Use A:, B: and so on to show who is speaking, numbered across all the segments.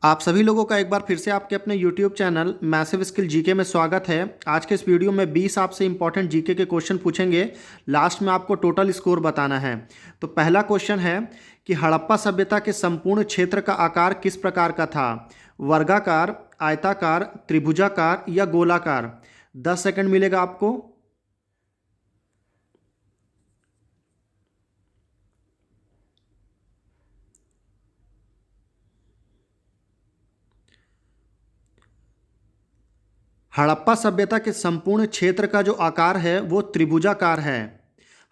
A: आप सभी लोगों का एक बार फिर से आपके अपने YouTube channel massive skill GK में स्वागत है। आज के इस वीडियो में 20 आपसे इंपॉर्टेंट जीके के क्वेश्चन पूछेंगे। लास्ट में आपको टोटल स्कोर बताना है। तो पहला क्वेश्चन है कि हड़प्पा सभ्यता के संपूर्ण क्षेत्र का आकार किस प्रकार का था? वर्गाकार, आयताकार, त्रिभुजाकार या गोलाकार? 10 सेकंड मिलेगा आपको। हड़प्पा सभ्यता के संपूर्ण क्षेत्र का जो आकार है वो त्रिभुजाकार है।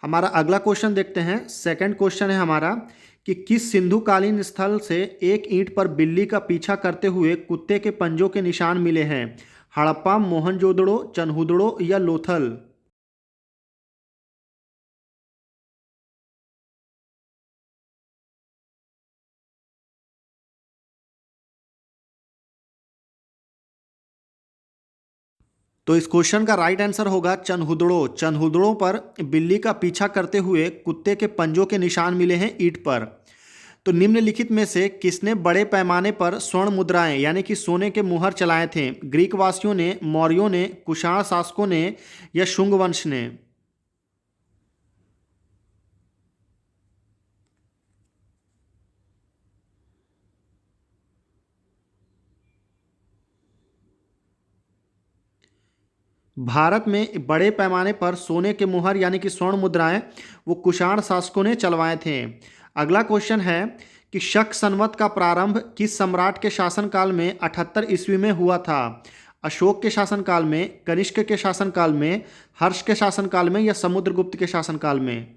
A: हमारा अगला क्वेश्चन देखते हैं। सेकंड क्वेश्चन है हमारा कि किस सिंधुकालीन स्थल से एक ईंट पर बिल्ली का पीछा करते हुए कुत्ते के पंजों के निशान मिले हैं? हड़प्पा, मोहनजोदड़ो, चनहुदड़ो या लोथल? तो इस क्वेश्चन का राइट आंसर होगा चनहुदड़ो। चनहुदड़ो पर बिल्ली का पीछा करते हुए कुत्ते के पंजों के निशान मिले हैं ईंट पर। तो निम्नलिखित में से किसने बड़े पैमाने पर स्वर्ण मुद्राएं यानी कि सोने के मुहर चलाए थे? ग्रीक वासियों ने, मौर्यों ने, कुषाण शासकों ने या शुंग वंश ने? भारत में बड़े पैमाने पर सोने के मुहर यानी कि स्वर्ण मुद्राएं वो कुषाण शासकों ने चलवाए थे। अगला क्वेश्चन है कि शक संवत का प्रारंभ किस सम्राट के शासनकाल में 78 ईस्वी में हुआ था? अशोक के शासनकाल में, कनिष्क के शासनकाल में, हर्ष के शासनकाल में या समुद्रगुप्त के शासनकाल में?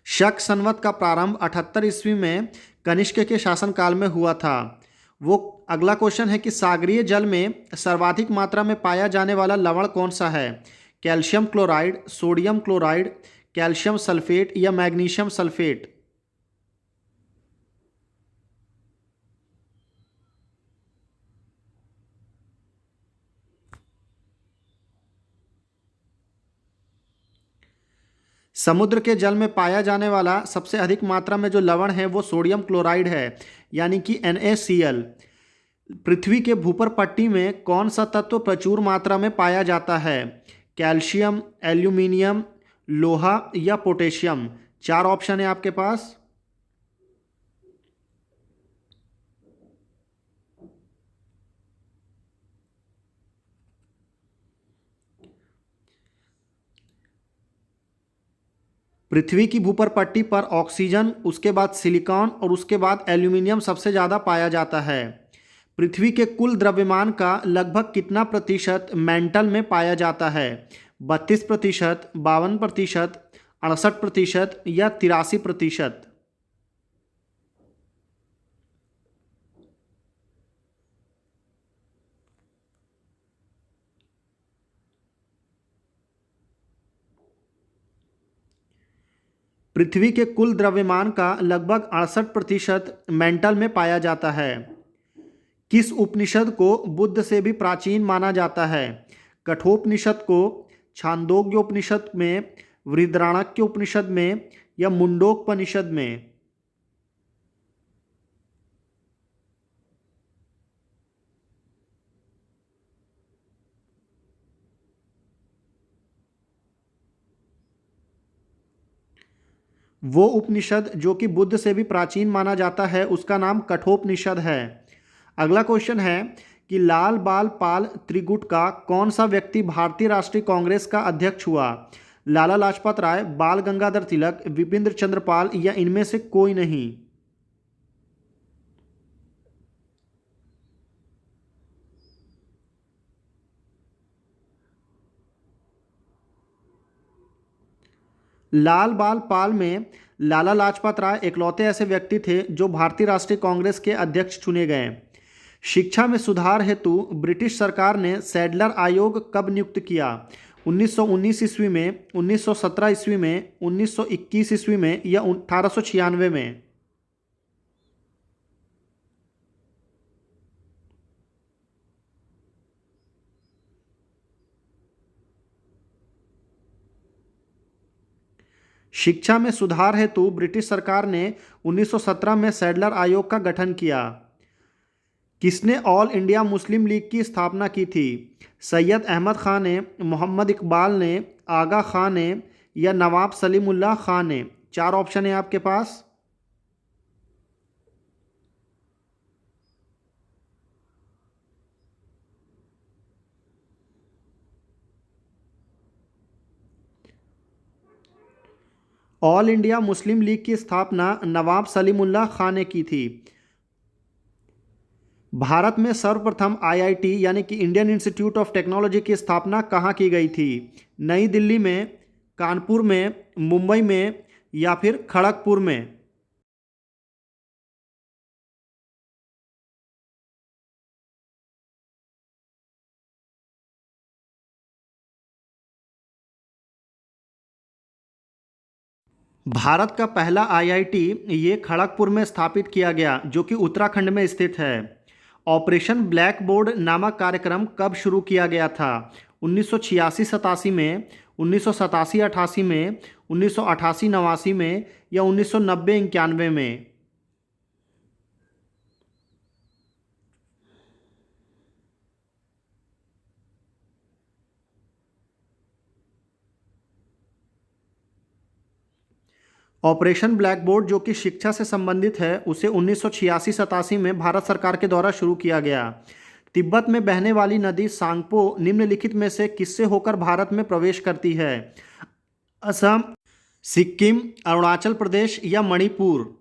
A: शक संवत का प्रारंभ 78 ईस्वी में कनिष्क के शासनकाल में हुआ था। वो अगला क्वेश्चन है कि सागरीय जल में सर्वाधिक मात्रा में पाया जाने वाला लवण कौन सा है? Calcium chloride, sodium chloride, calcium sulphate या मैग्नीशियम सल्फेट? समुद्र के जल में पाया जाने वाला सबसे अधिक मात्रा में जो लवण है वो सोडियम क्लोराइड है यानी कि NaCl। पृथ्वी के भूपर पट्टी में कौन सा तत्व प्रचुर मात्रा में पाया जाता है? कैल्शियम, एल्यूमिनियम, लोहा या पोटेशियम? चार ऑप्शन है आपके पास। पृथ्वी की भूपर पट्टी पर ऑक्सीजन, उसके बाद सिलिकॉन और उसके बाद एल्यूमिनियम सबसे ज़्यादा पाया जाता है। पृथ्वी के कुल द्रव्यमान का लगभग कितना प्रतिशत मेंटल में पाया जाता है? 32%, 52%, 68% या 83%? पृथ्वी के कुल द्रव्यमान का लगभग 68% मेंटल में पाया जाता है। किस उपनिषद को बुद्ध से भी प्राचीन माना जाता है? कठोपनिषद को, छांदोग्योपनिषद में, बृहदारण्यक उपनिषद में या मुंडोपनिषद में? वो उपनिषद जो कि बुद्ध से भी प्राचीन माना जाता है उसका नाम कठोपनिषद है। अगला क्वेश्चन है कि लाल बाल पाल त्रिगुट का कौन सा व्यक्ति भारतीय राष्ट्रीय कांग्रेस का अध्यक्ष हुआ? लाला लाजपत राय, बाल गंगाधर तिलक, विपिन चंद्र पाल या इनमें से कोई नहीं? लाल बाल पाल में लाला लाजपत राय इकलौते ऐसे व्यक्ति थे जो भारतीय राष्ट्रीय कांग्रेस के अध्यक्ष चुने गए। शिक्षा में सुधार हेतु ब्रिटिश सरकार ने सैडलर आयोग कब नियुक्त किया? 1919 ईस्वी में, 1917 ईस्वी में, 1921 ईस्वी में या 1896 में? शिक्षा में सुधार हेतु ब्रिटिश सरकार ने 1917 में सैडलर आयोग का गठन किया। किसने ऑल इंडिया मुस्लिम लीग की स्थापना की थी? सैयद अहमद खान ने, मोहम्मद इकबाल ने, आगा खान ने या नवाब सलीमुल्लाह खान ने? चार ऑप्शन है आपके पास। ऑल इंडिया मुस्लिम लीग की स्थापना नवाब सलीमुल्लाह खान ने की थी। भारत में सर्वप्रथम आईआईटी यानी कि इंडियन इंस्टीट्यूट ऑफ टेक्नोलॉजी की स्थापना कहाँ की गई थी? नई दिल्ली में, कानपुर में, मुंबई में या फिर खड़गपुर में? भारत का पहला आईआईटी ये खड़गपुर में स्थापित किया गया, जो कि उत्तराखंड में स्थित है। ऑपरेशन ब्लैक बोर्ड नामक कार्यक्रम कब शुरू किया गया था? 1986-87 में, 1987-88 में, 1988-89 में या 1990-91 में? ऑपरेशन ब्लैक बोर्ड जो कि शिक्षा से संबंधित है, उसे 1986-87 में भारत सरकार के द्वारा शुरू किया गया। तिब्बत में बहने वाली नदी सांगपो निम्नलिखित में से किससे होकर भारत में प्रवेश करती है? असम, सिक्किम, अरुणाचल प्रदेश या मणिपुर?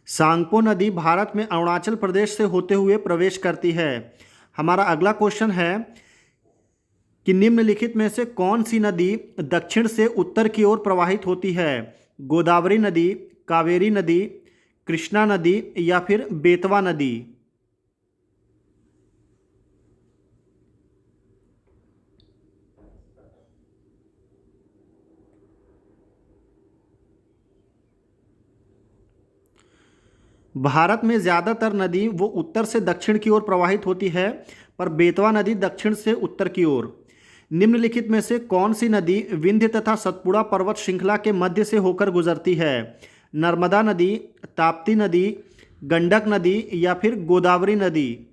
A: सांगपो नदी भारत में अरुणाचल प्रदेश से होते हुए प्रवेश करती है। हमारा अगला क्वेश्चन है कि निम्नलिखित में से कौन सी नदी दक्षिण से उत्तर की ओर प्रवाहित होती है? गोदावरी नदी, कावेरी नदी, कृष्णा नदी या फिर बेतवा नदी? भारत में ज़्यादातर नदी वो उत्तर से दक्षिण की ओर प्रवाहित होती है, पर बेतवा नदी दक्षिण से उत्तर की ओर। निम्नलिखित में से कौन सी नदी विंध्य तथा सतपुड़ा पर्वत श्रृंखला के मध्य से होकर गुजरती है? नर्मदा नदी, ताप्ती नदी, गंडक नदी या फिर गोदावरी नदी?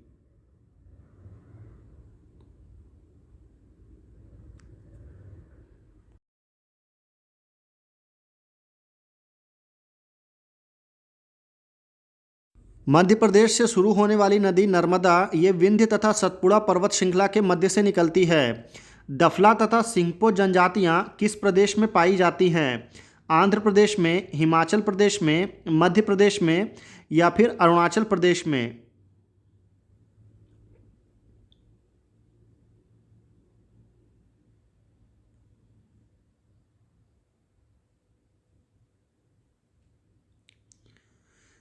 A: मध्य प्रदेश से शुरू होने वाली नदी नर्मदा ये विंध्य तथा सतपुड़ा पर्वत श्रृंखला के मध्य से निकलती है। दफला तथा सिंगपो जनजातियाँ किस प्रदेश में पाई जाती हैं? आंध्र प्रदेश में, हिमाचल प्रदेश में, मध्य प्रदेश में या फिर अरुणाचल प्रदेश में?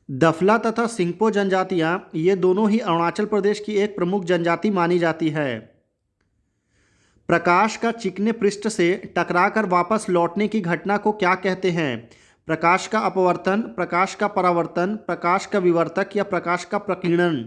A: दफला तथा सिंगपो जनजातियाँ ये दोनों ही अरुणाचल प्रदेश की एक प्रमुख जनजाति मानी जाती है। प्रकाश का चिकने पृष्ठ से टकराकर वापस लौटने की घटना को क्या कहते हैं? प्रकाश का अपवर्तन, प्रकाश का परावर्तन, प्रकाश का विवर्तक या प्रकाश का प्रकीर्णन?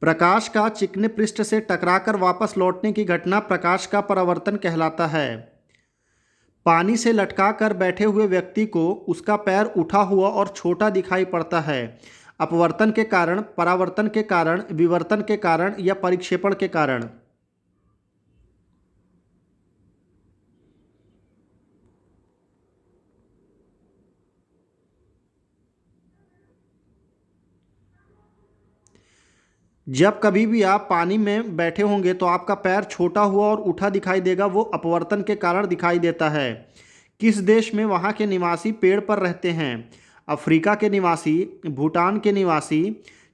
A: प्रकाश का चिकने पृष्ठ से टकराकर वापस लौटने की घटना प्रकाश का परावर्तन कहलाता है। पानी से लटका कर बैठे हुए व्यक्ति को उसका पैर उठा हुआ और छोटा दिखाई पड़ता है। अपवर्तन के कारण, परावर्तन के कारण, विवर्तन के कारण या परिक्षेपण के कारण? जब कभी भी आप पानी में बैठे होंगे तो आपका पैर छोटा हुआ और उठा दिखाई देगा, वो अपवर्तन के कारण दिखाई देता है। किस देश में वहाँ के निवासी पेड़ पर रहते हैं? अफ्रीका के निवासी, भूटान के निवासी,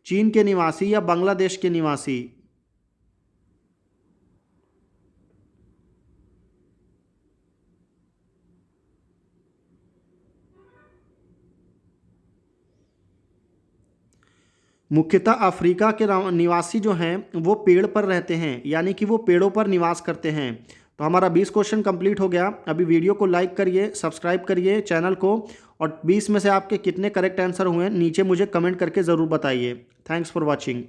A: चीन के निवासी या बांग्लादेश के निवासी? मुख्यतः अफ्रीका के निवासी जो हैं वो पेड़ पर रहते हैं, यानी कि वो पेड़ों पर निवास करते हैं। तो हमारा 20 क्वेश्चन कंप्लीट हो गया। अभी वीडियो को लाइक करिए, सब्सक्राइब करिए चैनल को, और 20 में से आपके कितने करेक्ट आंसर हुए नीचे मुझे कमेंट करके ज़रूर बताइए। Thanks for watching.